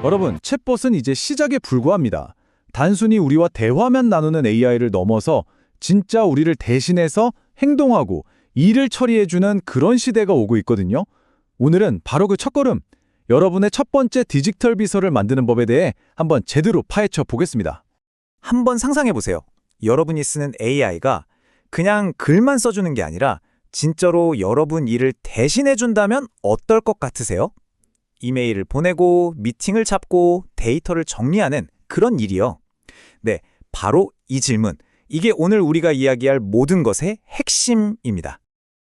여러분, 챗봇은 이제 시작에 불과합니다. 단순히 우리와 대화만 나누는 AI를 넘어서 진짜 우리를 대신해서 행동하고 일을 처리해주는 그런 시대가 오고 있거든요. 오늘은 바로 그 첫걸음, 여러분의 첫 번째 디지털 비서를 만드는 법에 대해 한번 제대로 파헤쳐 보겠습니다. 한번 상상해보세요. 여러분이 쓰는 AI가 그냥 글만 써주는 게 아니라 진짜로 여러분 일을 대신해준다면 어떨 것 같으세요? 이메일을 보내고 미팅을 잡고 데이터를 정리하는 그런 일이요. 네, 바로 이 질문. 이게 오늘 우리가 이야기할 모든 것의 핵심입니다.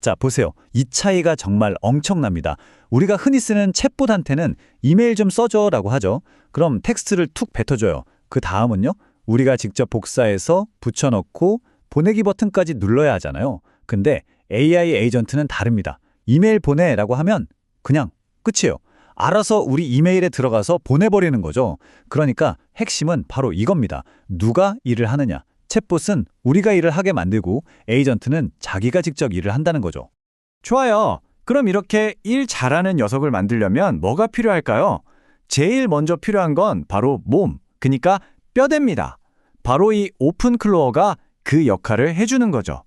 자, 보세요. 이 차이가 정말 엄청납니다. 우리가 흔히 쓰는 챗봇한테는 이메일 좀 써줘라고 하죠. 그럼 텍스트를 툭 뱉어줘요. 그 다음은요, 우리가 직접 복사해서 붙여넣고 보내기 버튼까지 눌러야 하잖아요. 근데 AI 에이전트는 다릅니다. 이메일 보내라고 하면 그냥 끝이에요. 알아서 우리 이메일에 들어가서 보내버리는 거죠. 그러니까 핵심은 바로 이겁니다. 누가 일을 하느냐. 챗봇은 우리가 일을 하게 만들고 에이전트는 자기가 직접 일을 한다는 거죠. 좋아요. 그럼 이렇게 일 잘하는 녀석을 만들려면 뭐가 필요할까요? 제일 먼저 필요한 건 바로 몸, 그러니까 뼈대입니다. 바로 이 오픈클로어가 그 역할을 해주는 거죠.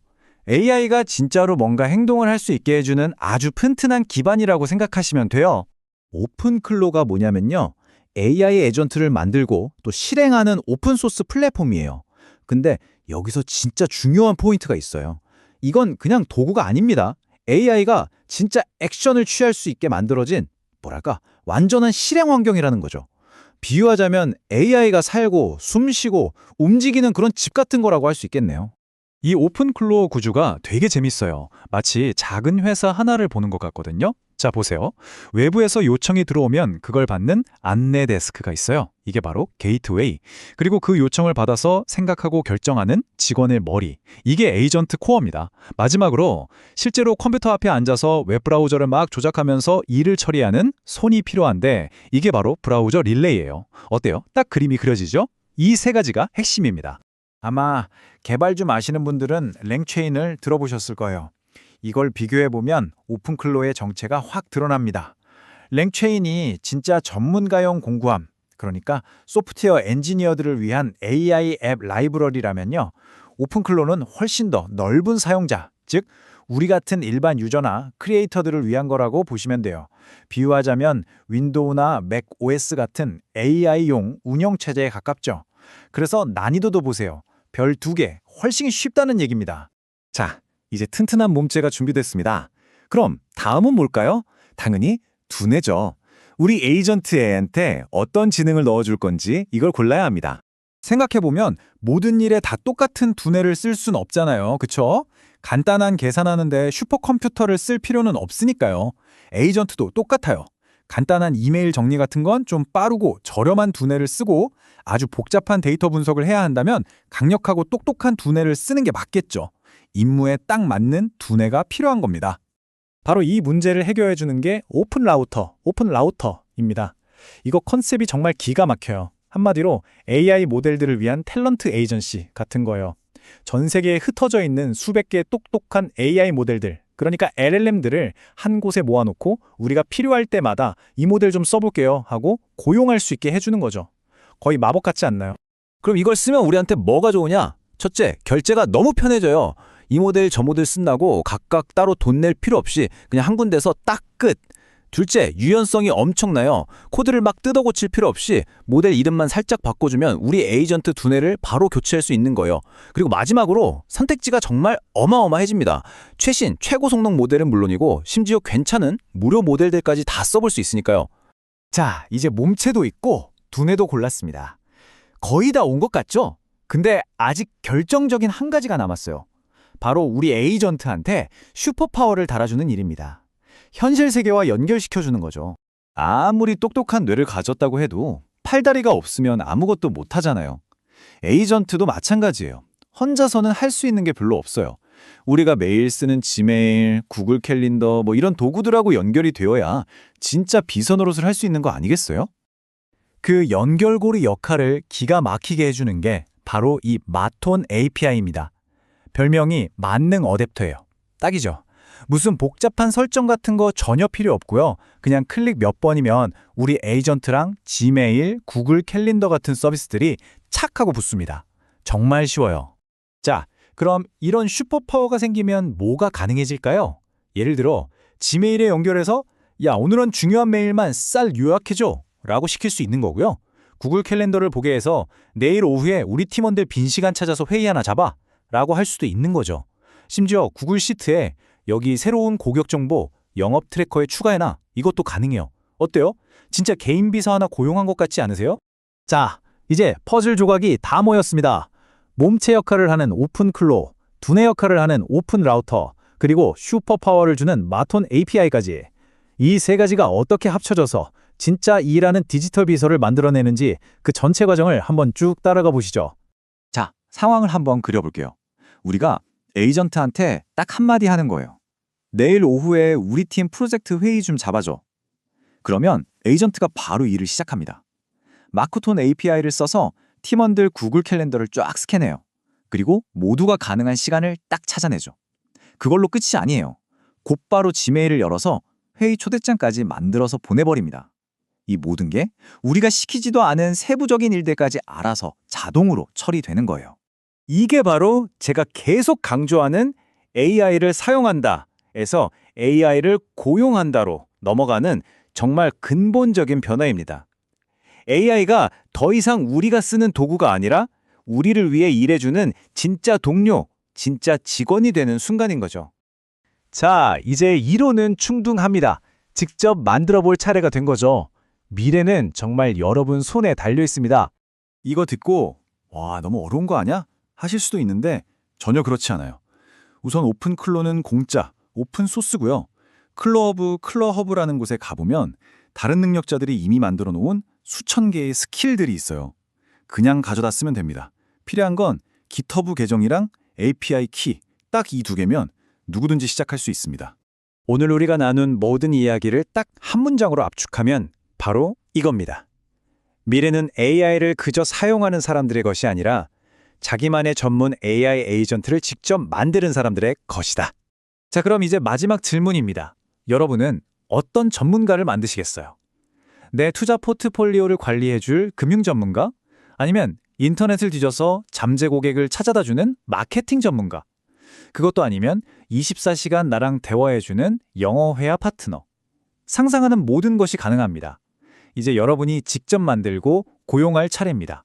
AI가 진짜로 뭔가 행동을 할 수 있게 해주는 아주 튼튼한 기반이라고 생각하시면 돼요. 오픈클로가 뭐냐면요. AI 에이전트를 만들고 또 실행하는 오픈소스 플랫폼이에요. 근데 여기서 진짜 중요한 포인트가 있어요. 이건 그냥 도구가 아닙니다. AI가 진짜 액션을 취할 수 있게 만들어진 뭐랄까 완전한 실행 환경이라는 거죠. 비유하자면 AI가 살고 숨쉬고 움직이는 그런 집 같은 거라고 할 수 있겠네요. 이 오픈클로어 구조가 되게 재밌어요. 마치 작은 회사 하나를 보는 것 같거든요. 자, 보세요. 외부에서 요청이 들어오면 그걸 받는 안내 데스크가 있어요. 이게 바로 게이트웨이. 그리고 그 요청을 받아서 생각하고 결정하는 직원의 머리. 이게 에이전트 코어입니다. 마지막으로 실제로 컴퓨터 앞에 앉아서 웹브라우저를 막 조작하면서 일을 처리하는 손이 필요한데 이게 바로 브라우저 릴레이예요. 어때요? 딱 그림이 그려지죠? 이 세 가지가 핵심입니다. 아마 개발 좀 아시는 분들은 랭체인을 들어보셨을 거예요. 이걸 비교해보면 오픈클로의 정체가 확 드러납니다. 랭체인이 진짜 전문가용 공구함, 그러니까 소프트웨어 엔지니어들을 위한 AI 앱 라이브러리라면요. 오픈클로는 훨씬 더 넓은 사용자, 즉 우리 같은 일반 유저나 크리에이터들을 위한 거라고 보시면 돼요. 비유하자면 윈도우나 맥 OS 같은 AI용 운영체제에 가깝죠. 그래서 난이도도 보세요. 별 2개, 훨씬 쉽다는 얘기입니다. 자, 이제 튼튼한 몸체가 준비됐습니다. 그럼 다음은 뭘까요? 당연히 두뇌죠. 우리 에이전트 애한테 어떤 지능을 넣어줄 건지 이걸 골라야 합니다. 생각해보면 모든 일에 다 똑같은 두뇌를 쓸 순 없잖아요. 그쵸? 간단한 계산하는데 슈퍼컴퓨터를 쓸 필요는 없으니까요. 에이전트도 똑같아요. 간단한 이메일 정리 같은 건 좀 빠르고 저렴한 두뇌를 쓰고 아주 복잡한 데이터 분석을 해야 한다면 강력하고 똑똑한 두뇌를 쓰는 게 맞겠죠. 임무에 딱 맞는 두뇌가 필요한 겁니다. 바로 이 문제를 해결해주는 게 오픈라우터입니다. 이거 컨셉이 정말 기가 막혀요. 한마디로 AI 모델들을 위한 탤런트 에이전시 같은 거예요. 전 세계에 흩어져 있는 수백 개의 똑똑한 AI 모델들, 그러니까 LLM들을 한 곳에 모아놓고 우리가 필요할 때마다 이 모델 좀 써볼게요 하고 고용할 수 있게 해주는 거죠. 거의 마법 같지 않나요? 그럼 이걸 쓰면 우리한테 뭐가 좋으냐? 첫째, 결제가 너무 편해져요. 이 모델 저 모델 쓴다고 각각 따로 돈 낼 필요 없이 그냥 한 군데서 딱 끝. 둘째, 유연성이 엄청나요. 코드를 막 뜯어 고칠 필요 없이 모델 이름만 살짝 바꿔주면 우리 에이전트 두뇌를 바로 교체할 수 있는 거예요. 그리고 마지막으로 선택지가 정말 어마어마해집니다. 최신, 최고 성능 모델은 물론이고 심지어 괜찮은 무료 모델들까지 다 써볼 수 있으니까요. 자, 이제 몸체도 있고 두뇌도 골랐습니다. 거의 다 온 것 같죠? 근데 아직 결정적인 한 가지가 남았어요. 바로 우리 에이전트한테 슈퍼파워를 달아주는 일입니다. 현실 세계와 연결시켜주는 거죠. 아무리 똑똑한 뇌를 가졌다고 해도 팔다리가 없으면 아무것도 못하잖아요. 에이전트도 마찬가지예요. 혼자서는 할 수 있는 게 별로 없어요. 우리가 매일 쓰는 지메일, 구글 캘린더 이런 도구들하고 연결이 되어야 진짜 비서 노릇을 할 수 있는 거 아니겠어요? 그 연결고리 역할을 기가 막히게 해주는 게 바로 이 마톤 API입니다. 별명이 만능 어댑터예요. 딱이죠. 무슨 복잡한 설정 같은 거 전혀 필요 없고요. 그냥 클릭 몇 번이면 우리 에이전트랑 지메일, 구글 캘린더 같은 서비스들이 착 하고 붙습니다. 정말 쉬워요. 자, 그럼 이런 슈퍼파워가 생기면 뭐가 가능해질까요? 예를 들어 지메일에 연결해서 야, 오늘은 중요한 메일만 쌀 요약해줘 라고 시킬 수 있는 거고요. 구글 캘린더를 보게 해서 내일 오후에 우리 팀원들 빈 시간 찾아서 회의 하나 잡아 라고 할 수도 있는 거죠. 심지어 구글 시트에 여기 새로운 고객 정보 영업 트래커에 추가해놔. 이것도 가능해요. 어때요? 진짜 개인 비서 하나 고용한 것 같지 않으세요? 자, 이제 퍼즐 조각이 다 모였습니다. 몸체 역할을 하는 오픈 클로, 두뇌 역할을 하는 오픈 라우터, 그리고 슈퍼파워를 주는 마톤 API까지. 이 세 가지가 어떻게 합쳐져서 진짜 일하는 디지털 비서를 만들어내는지 그 전체 과정을 한번 쭉 따라가 보시죠. 자, 상황을 한번 그려볼게요. 우리가 에이전트한테 딱 한마디 하는 거예요. 내일 오후에 우리 팀 프로젝트 회의 좀 잡아줘. 그러면 에이전트가 바로 일을 시작합니다. 마크톤 API를 써서 팀원들 구글 캘린더를 쫙 스캔해요. 그리고 모두가 가능한 시간을 딱 찾아내죠. 그걸로 끝이 아니에요. 곧바로 지메일을 열어서 회의 초대장까지 만들어서 보내버립니다. 이 모든 게 우리가 시키지도 않은 세부적인 일들까지 알아서 자동으로 처리되는 거예요. 이게 바로 제가 계속 강조하는 AI를 사용한다에서 AI를 고용한다로 넘어가는 정말 근본적인 변화입니다. AI가 더 이상 우리가 쓰는 도구가 아니라 우리를 위해 일해주는 진짜 동료, 진짜 직원이 되는 순간인 거죠. 자, 이제 이론은 충분합니다. 직접 만들어 볼 차례가 된 거죠. 미래는 정말 여러분 손에 달려 있습니다. 이거 듣고 와, 너무 어려운 거 아니야? 하실 수도 있는데 전혀 그렇지 않아요. 우선 오픈 클로는 공짜, 오픈 소스고요. 클로허브라는 곳에 가보면 다른 능력자들이 이미 만들어 놓은 수천 개의 스킬들이 있어요. 그냥 가져다 쓰면 됩니다. 필요한 건 깃허브 계정이랑 API 키, 딱 이 두 개면 누구든지 시작할 수 있습니다. 오늘 우리가 나눈 모든 이야기를 딱 한 문장으로 압축하면 바로 이겁니다. 미래는 AI를 그저 사용하는 사람들의 것이 아니라 자기만의 전문 AI 에이전트를 직접 만드는 사람들의 것이다. 자, 그럼 이제 마지막 질문입니다. 여러분은 어떤 전문가를 만드시겠어요? 내 투자 포트폴리오를 관리해줄 금융 전문가? 아니면 인터넷을 뒤져서 잠재 고객을 찾아다주는 마케팅 전문가? 그것도 아니면 24시간 나랑 대화해주는 영어 회화 파트너? 상상하는 모든 것이 가능합니다. 이제 여러분이 직접 만들고 고용할 차례입니다.